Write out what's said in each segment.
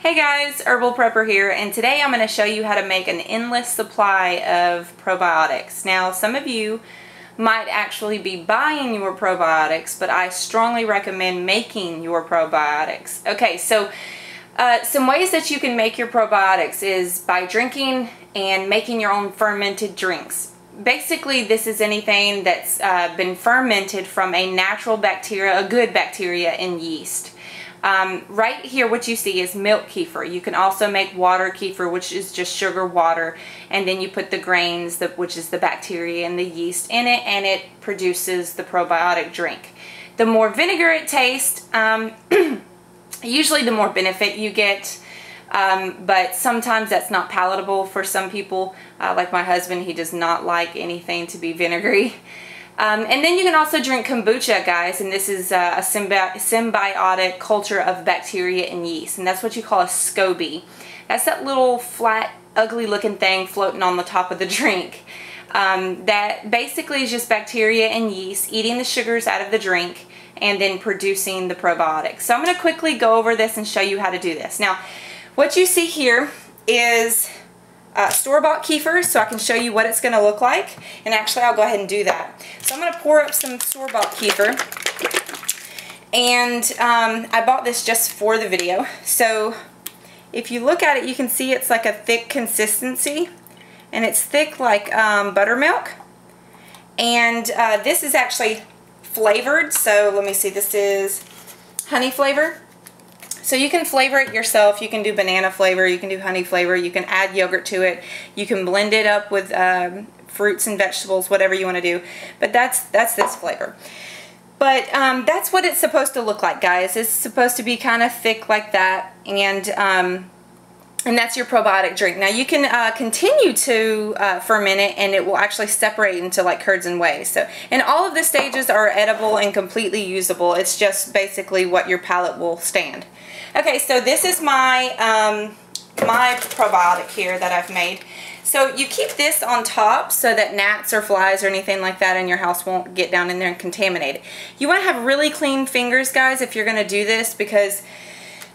Hey guys, Herbal Prepper here, and today I'm going to show you how to make an endless supply of probiotics. Now, some of you might actually be buying your probiotics, but I strongly recommend making your probiotics. Okay, so some ways that you can make your probiotics is by drinking and making your own fermented drinks. Basically, this is anything that's been fermented from a natural bacteria, a good bacteria in yeast. Right here what you see is milk kefir. You can also make water kefir, which is just sugar water, and then you put the grains, which is the bacteria and the yeast in it, and it produces the probiotic drink. The more vinegar it tastes, usually the more benefit you get, but sometimes that's not palatable for some people. Like my husband, he does not like anything to be vinegary. And then you can also drink kombucha, guys, and this is a symbiotic culture of bacteria and yeast, and that's what you call a SCOBY. That's that little flat, ugly looking thing floating on the top of the drink. That basically is just bacteria and yeast eating the sugars out of the drink and then producing the probiotics. So I'm going to quickly go over this and show you how to do this. Now, what you see here is store-bought kefir, so I can show you what it's going to look like, and actually I'll go ahead and do that. So I'm going to pour up some store-bought kefir, and I bought this just for the video. So if you look at it, you can see it's like a thick consistency, and it's thick like buttermilk, and this is actually flavored. So let me see, this is honey flavor. So you can flavor it yourself. You can do banana flavor, you can do honey flavor, you can add yogurt to it, you can blend it up with fruits and vegetables, whatever you want to do. But that's this flavor. But that's what it's supposed to look like, guys. It's supposed to be kind of thick like that, and that's your probiotic drink. Now you can continue to ferment it, and it will actually separate into like curds and whey. So, and all of the stages are edible and completely usable. It's just basically what your palate will stand. Okay, so this is my my probiotic here that I've made. So you keep this on top so that gnats or flies or anything like that in your house won't get down in there and contaminate it. You want to have really clean fingers, guys, if you're going to do this, because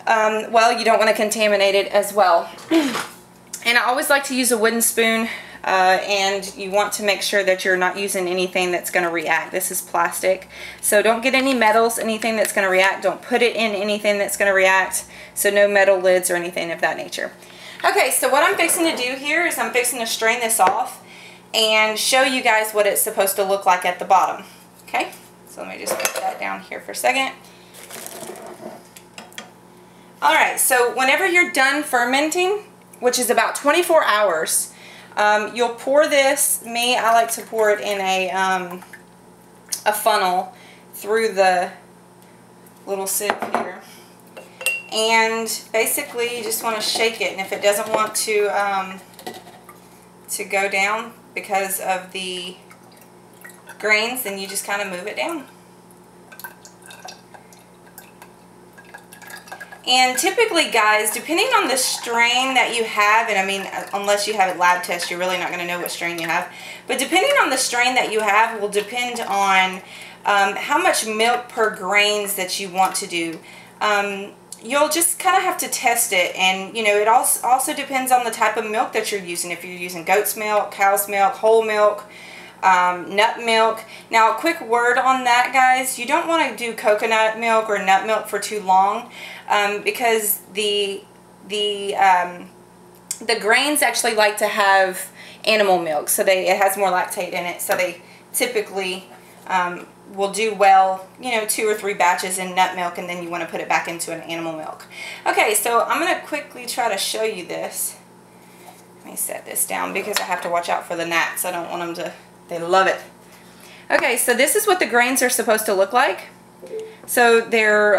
well, you don't want to contaminate it as well. And I always like to use a wooden spoon, and you want to make sure that you're not using anything that's going to react. This is plastic, so don't get any metals, anything that's going to react. Don't put it in anything that's going to react, so no metal lids or anything of that nature. Okay, so what I'm fixing to do here is I'm fixing to strain this off and show you guys what it's supposed to look like at the bottom. Okay, so let me just put that down here for a second. Alright, so whenever you're done fermenting, which is about 24 hours, you'll pour this. I like to pour it in a funnel through the little sieve here. And basically you just want to shake it, and if it doesn't want to go down because of the grains, then you just kind of move it down. And typically, guys, depending on the strain that you have, and I mean, unless you have a lab test, you're really not going to know what strain you have. But depending on the strain that you have will depend on how much milk per grains that you want to do. You'll just kind of have to test it, and you know, it also depends on the type of milk that you're using. If you're using goat's milk, cow's milk, whole milk, nut milk. Now, a quick word on that, guys, you don't want to do coconut milk or nut milk for too long, because the grains actually like to have animal milk, so it has more lactate in it, so they typically will do well, you know, 2 or 3 batches in nut milk, and then you want to put it back into an animal milk. Okay, so I'm going to quickly try to show you this. Let me set this down because I have to watch out for the gnats. I don't want them to, they love it. Okay, so this is what the grains are supposed to look like. So they're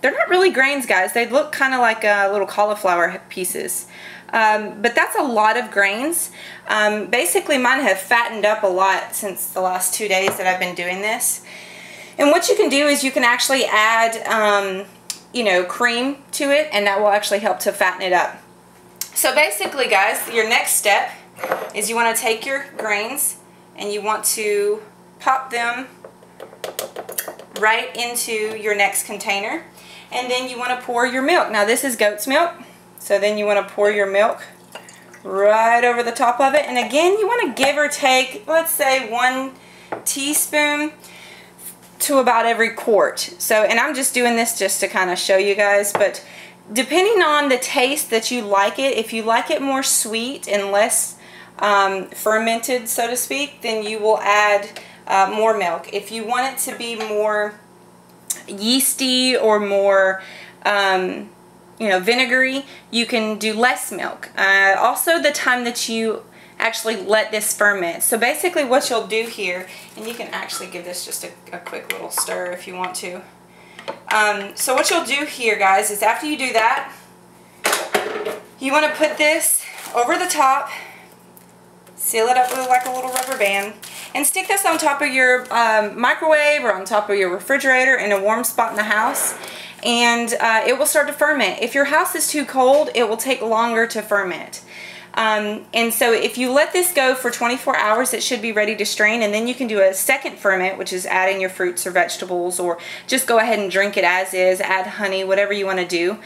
not really grains, guys. They look kind of like little cauliflower pieces. But that's a lot of grains. Basically, mine have fattened up a lot since the last 2 days that I've been doing this. And what you can do is you can actually add, you know, cream to it, and that will actually help to fatten it up. So basically, guys, your next step is you want to take your grains and you want to pop them right into your next container, and then you want to pour your milk. Now this is goat's milk, So then you want to pour your milk right over the top of it. And again, you want to give or take, let's say 1 teaspoon to about every quart. So, and I'm just doing this just to kind of show you guys, but depending on the taste that you like it, if you like it more sweet and less fermented, so to speak, then you will add more milk. If you want it to be more yeasty or more you know, vinegary, you can do less milk. Also the time that you actually let this ferment. So basically what you'll do here, and you can actually give this just a quick little stir if you want to. So what you'll do here, guys, is after you do that, you want to put this over the top, seal it up with like a little rubber band, and stick this on top of your microwave or on top of your refrigerator in a warm spot in the house, and it will start to ferment. If your house is too cold, it will take longer to ferment. And so if you let this go for 24 hours, it should be ready to strain, and then you can do a second ferment, which is adding your fruits or vegetables, or just go ahead and drink it as is, add honey, whatever you want to do.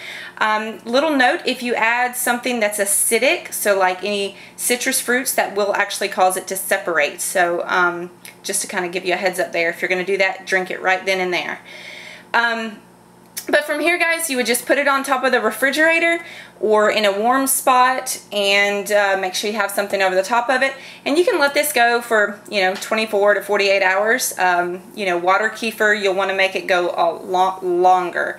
Little note, if you add something that's acidic, so like any citrus fruits, that will actually cause it to separate. So just to kind of give you a heads up there, if you're going to do that, drink it right then and there. But from here, guys, you would just put it on top of the refrigerator or in a warm spot, and make sure you have something over the top of it. And you can let this go for, you know, 24 to 48 hours. You know, water kefir, you'll want to make it go a lot longer.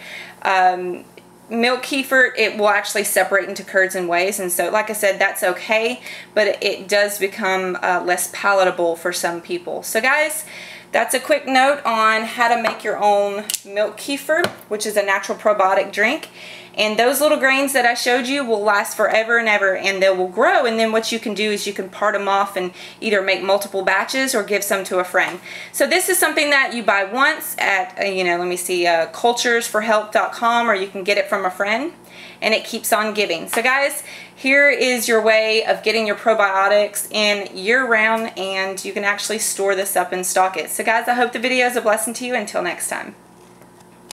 Milk kefir, it will actually separate into curds and wheys, and so like I said, that's okay, but it does become less palatable for some people. So guys, that's a quick note on how to make your own milk kefir, which is a natural probiotic drink. And those little grains that I showed you will last forever and ever, and they will grow. And then what you can do is you can part them off and either make multiple batches or give some to a friend. So this is something that you buy once at, you know, let me see, culturesforhealth.com, or you can get it from a friend, and it keeps on giving. So guys, here is your way of getting your probiotics in year-round, and you can actually store this up and stock it. So guys, I hope the video is a blessing to you. Until next time.